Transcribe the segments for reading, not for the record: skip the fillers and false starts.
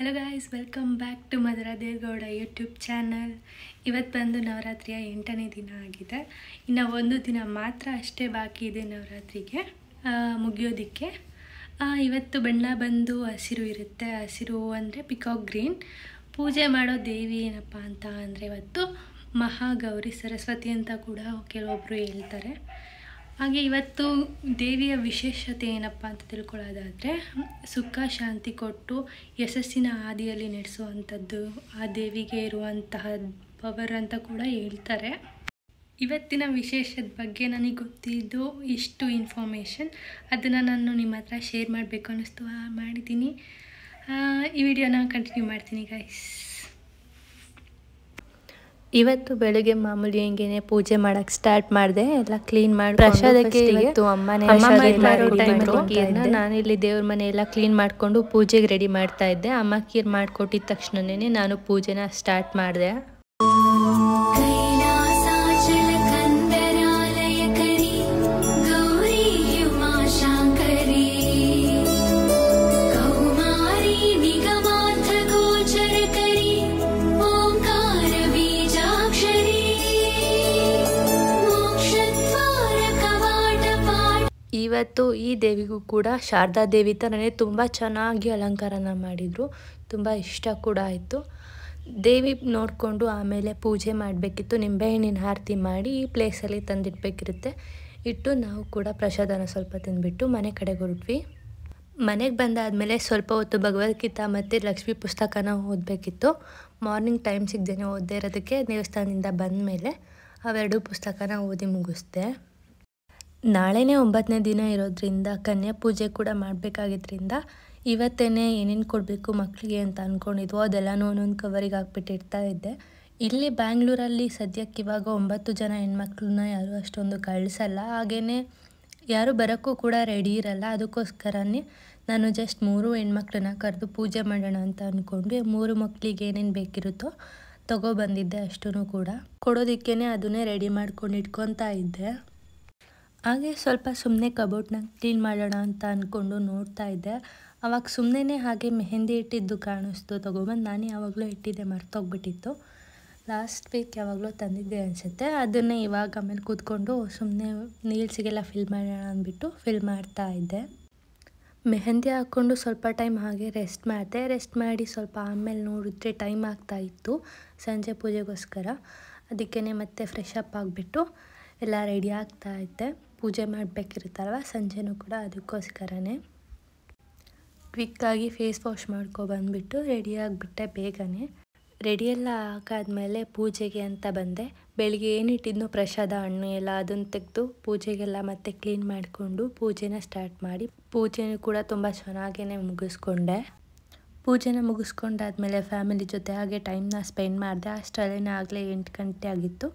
Hello guys, welcome back to Madhura Devegowda YouTube channel. ಇವತ್ತು ಬಂದು ನವರಾತ್ರಿಯ 8ನೇ ದಿನ ಆಗಿದೆ. ಇನ್ನು ಒಂದು ದಿನ ಮಾತ್ರ ಅಷ್ಟೇ ಬಾಕಿ ಇದೆ ನವರಾತ್ರಿಗೆ ಮುಗಿಯೋದಕ್ಕೆ. ಇವತ್ತು ಬಣ್ಣ ಬಂದು ಹಸಿರು ಇರುತ್ತೆ. ಹಸಿರು ಅಂದರೆ ಪಿಕಾಕ್ ಗ್ರೀನ್. ಪೂಜೆ ಮಾಡೋ ದೇವಿ ಏನಪ್ಪ ಅಂತ ಅಂದರೆ ಇವತ್ತು ಮಹಾಗೌರಿ ಸರಸ್ವತಿ ಅಂತ ಕೂಡ ಕೆಲವೊಬ್ಬರು ಹೇಳ್ತಾರೆ. ಹಾಗೆ ಇವತ್ತು ದೇವಿಯ ವಿಶೇಷತೆ ಏನಪ್ಪ ಅಂತ ತಿಳ್ಕೊಳ್ಳೋದಾದರೆ, ಸುಖ ಶಾಂತಿ ಕೊಟ್ಟು ಯಶಸ್ಸಿನ ಹಾದಿಯಲ್ಲಿ ನಡೆಸುವಂಥದ್ದು ಆ ದೇವಿಗೆ ಇರುವಂತಹ ಪವರ್ ಅಂತ ಕೂಡ ಹೇಳ್ತಾರೆ. ಇವತ್ತಿನ ವಿಶೇಷದ ಬಗ್ಗೆ ನನಗೆ ಗೊತ್ತಿದ್ದು ಇಷ್ಟು ಇನ್ಫಾರ್ಮೇಷನ್, ಅದನ್ನು ನಾನು ನಿಮ್ಮ ಹತ್ರ ಶೇರ್ ಮಾಡಬೇಕು ಅನ್ನಿಸ್ತು, ಮಾಡಿದ್ದೀನಿ. ಈ ವಿಡಿಯೋನ ಕಂಟಿನ್ಯೂ ಮಾಡ್ತೀನಿ ಗೈಸ್. ಇವತ್ತು ಬೆಳಗ್ಗೆ ಮಾಮೂಲಿ ಹಿಂಗೇನೆ ಪೂಜೆ ಮಾಡಕ್ಕೆ ಸ್ಟಾರ್ಟ್ ಮಾಡಿದೆ. ಎಲ್ಲ ಕ್ಲೀನ್ ಮಾಡಿ ಪ್ರಸಾದಕ್ಕೆ ಇವತ್ತು ನಾನಿಲ್ಲಿ ದೇವ್ರ ಮನೆ ಎಲ್ಲ ಕ್ಲೀನ್ ಮಾಡಿಕೊಂಡು ಪೂಜೆಗೆ ರೆಡಿ ಮಾಡ್ತಾ ಇದ್ದೆ. ಅಮ್ಮ ಕೀರ್ ಮಾಡಿಕೊಟ್ಟಿದ ತಕ್ಷಣನೇ ನಾನು ಪೂಜೆನ ಸ್ಟಾರ್ಟ್ ಮಾಡಿದೆ. ಇವತ್ತು ಈ ದೇವಿಗೂ ಕೂಡ ಶಾರದಾ ದೇವಿ ಥರನೇ ತುಂಬ ಚೆನ್ನಾಗಿ ಅಲಂಕಾರನ ಮಾಡಿದರು. ತುಂಬ ಇಷ್ಟ ಕೂಡ ಆಯಿತು. ದೇವಿ ನೋಡಿಕೊಂಡು ಆಮೇಲೆ ಪೂಜೆ ಮಾಡಬೇಕಿತ್ತು. ನಿಂಬೆಹಣ್ಣಿನ ಆರತಿ ಮಾಡಿ ಈ ಪ್ಲೇಸಲ್ಲಿ ತಂದಿಡಬೇಕಿರುತ್ತೆ. ಇಟ್ಟು ನಾವು ಕೂಡ ಪ್ರಸಾದನ ಸ್ವಲ್ಪ ತಿಂದುಬಿಟ್ಟು ಮನೆ ಕಡೆಗೆ ಹೊರಟ್ವಿ. ಮನೆಗೆ ಬಂದಾದಮೇಲೆ ಸ್ವಲ್ಪ ಹೊತ್ತು ಭಗವದ್ಗೀತಾ ಮತ್ತು ಲಕ್ಷ್ಮೀ ಪುಸ್ತಕನ ಓದಬೇಕಿತ್ತು. ಮಾರ್ನಿಂಗ್ ಟೈಮ್ ಸಿಗದೇನೆ ಓದದೇ ಇರೋದಕ್ಕೆ ದೇವಸ್ಥಾನದಿಂದ ಬಂದ ಮೇಲೆ ಅವೆರಡು ಪುಸ್ತಕನ ಓದಿ ಮುಗಿಸ್ದೆ. ನಾಳೆನೇ 9ನೇ ದಿನ ಇರೋದ್ರಿಂದ ಕನ್ಯಾ ಪೂಜೆ ಕೂಡ ಮಾಡಬೇಕಾಗಿದ್ದರಿಂದ ಇವತ್ತೇ ಏನೇನು ಕೊಡಬೇಕು ಮಕ್ಕಳಿಗೆ ಅಂತ ಅಂದ್ಕೊಂಡಿದ್ವು ಅದೆಲ್ಲನೂ ಒಂದೊಂದು ಕವರಿಗೆ ಹಾಕ್ಬಿಟ್ಟಿರ್ತಾ ಇದ್ದೆ. ಇಲ್ಲಿ ಬ್ಯಾಂಗ್ಳೂರಲ್ಲಿ ಸದ್ಯಕ್ಕೆ ಇವಾಗ 9 ಜನ ಹೆಣ್ಮಕ್ಳನ್ನ ಯಾರೂ ಅಷ್ಟೊಂದು ಕಳಿಸಲ್ಲ. ಹಾಗೆಯೇ ಯಾರು ಬರೋಕ್ಕೂ ಕೂಡ ರೆಡಿ ಇರಲ್ಲ. ಅದಕ್ಕೋಸ್ಕರನೇ ನಾನು ಜಸ್ಟ್ 3 ಹೆಣ್ಮಕ್ಳನ್ನ ಕರೆದು ಪೂಜೆ ಮಾಡೋಣ ಅಂತ ಅಂದ್ಕೊಂಡು 3 ಮಕ್ಕಳಿಗೆ ಏನೇನು ಬೇಕಿರುತ್ತೋ ತೊಗೊಬಂದಿದ್ದೆ. ಅಷ್ಟೂ ಕೂಡ ಕೊಡೋದಕ್ಕೇ ಅದನ್ನೇ ರೆಡಿ ಮಾಡ್ಕೊಂಡು ಇಟ್ಕೊತಾ ಇದ್ದೆ. ಹಾಗೆ ಸ್ವಲ್ಪ ಸುಮ್ಮನೆ ಕಬೋರ್ಡ್ನ ಕ್ಲೀನ್ ಮಾಡೋಣ ಅಂತ ಅಂದ್ಕೊಂಡು ನೋಡ್ತಾ ಇದ್ದೆ. ಆವಾಗ ಸುಮ್ಮನೆ ಹಾಗೆ ಮೆಹಂದಿ ಇಟ್ಟಿದ್ದು ಕಾಣಿಸ್ತು. ತೊಗೊಬಂದು ನಾನೇ ಯಾವಾಗಲೂ ಇಟ್ಟಿದ್ದೆ, ಮರ್ತೋಗ್ಬಿಟ್ಟಿತ್ತು. ಲಾಸ್ಟ್ ವೀಕ್ ಯಾವಾಗಲೂ ತಂದಿದ್ದೆ ಅನಿಸುತ್ತೆ. ಅದನ್ನೇ ಇವಾಗ ಆಮೇಲೆ ಕೂತ್ಕೊಂಡು ಸುಮ್ಮನೆ ನೀಲ್ಸಿಗೆಲ್ಲ ಫಿಲ್ ಮಾಡೋಣ ಅಂದ್ಬಿಟ್ಟು ಫಿಲ್ ಮಾಡ್ತಾ ಇದ್ದೆ. ಮೆಹಂದಿ ಹಾಕ್ಕೊಂಡು ಸ್ವಲ್ಪ ಟೈಮ್ ಹಾಗೆ ರೆಸ್ಟ್ ಮಾಡಿದೆ. ರೆಸ್ಟ್ ಮಾಡಿ ಸ್ವಲ್ಪ ಆಮೇಲೆ ನೋಡಿದ್ರೆ ಟೈಮ್ ಆಗ್ತಾಯಿತ್ತು ಸಂಜೆ ಪೂಜೆಗೋಸ್ಕರ. ಅದಕ್ಕೇ ಮತ್ತೆ ಫ್ರೆಶ್ ಅಪ್ ಆಗಿಬಿಟ್ಟು ಎಲ್ಲ ರೆಡಿ ಆಗ್ತಾ ಇದ್ದೆ. ಪೂಜೆ ಮಾಡಬೇಕಿರುತ್ತಲ್ವ ಸಂಜೆನೂ ಕೂಡ, ಅದಕ್ಕೋಸ್ಕರನೇ ಕ್ವಿಕ್ಕಾಗಿ ಫೇಸ್ ವಾಶ್ ಮಾಡ್ಕೊಬಂದ್ಬಿಟ್ಟು ರೆಡಿಯಾಗಿಬಿಟ್ಟೆ ಬೇಗನೆ. ರೆಡಿಯೆಲ್ಲ ಹಾಕಾದ್ಮೇಲೆ ಪೂಜೆಗೆ ಅಂತ ಬಂದೆ. ಬೆಳಿಗ್ಗೆ ಏನಿಟ್ಟಿದ್ನೋ ಪ್ರಸಾದ ಹಣ್ಣು ಎಲ್ಲ ಅದನ್ನು ತೆಗೆದು ಪೂಜೆಗೆಲ್ಲ ಮತ್ತೆ ಕ್ಲೀನ್ ಮಾಡಿಕೊಂಡು ಪೂಜೆನ ಸ್ಟಾರ್ಟ್ ಮಾಡಿ ಪೂಜೆನೂ ಕೂಡ ತುಂಬ ಚೆನ್ನಾಗೇ ಮುಗಿಸ್ಕೊಂಡೆ. ಪೂಜೆನ ಮುಗಿಸ್ಕೊಂಡಾದ್ಮೇಲೆ ಫ್ಯಾಮಿಲಿ ಜೊತೆ ಹಾಗೆ ಟೈಮ್ನ ಸ್ಪೆಂಡ್ ಮಾಡಿದೆ. ಅಷ್ಟರಲ್ಲೇ ಆಗಲೇ 8 ಗಂಟೆ ಆಗಿತ್ತು.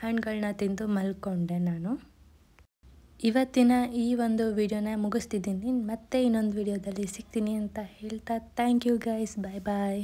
ಹಣ್ಣುಗಳನ್ನ ತಿಂದು ಮಲ್ಕೊಂಡೆ ನಾನು. ಇವತ್ತಿನ ಈ ಒಂದು ವಿಡಿಯೋನ ಮುಗಿಸ್ತಿದ್ದೀನಿ. ಮತ್ತೆ ಇನ್ನೊಂದು ವಿಡಿಯೋದಲ್ಲಿ ಸಿಗ್ತೀನಿ ಅಂತ ಹೇಳ್ತಾ thank you guys, bye bye.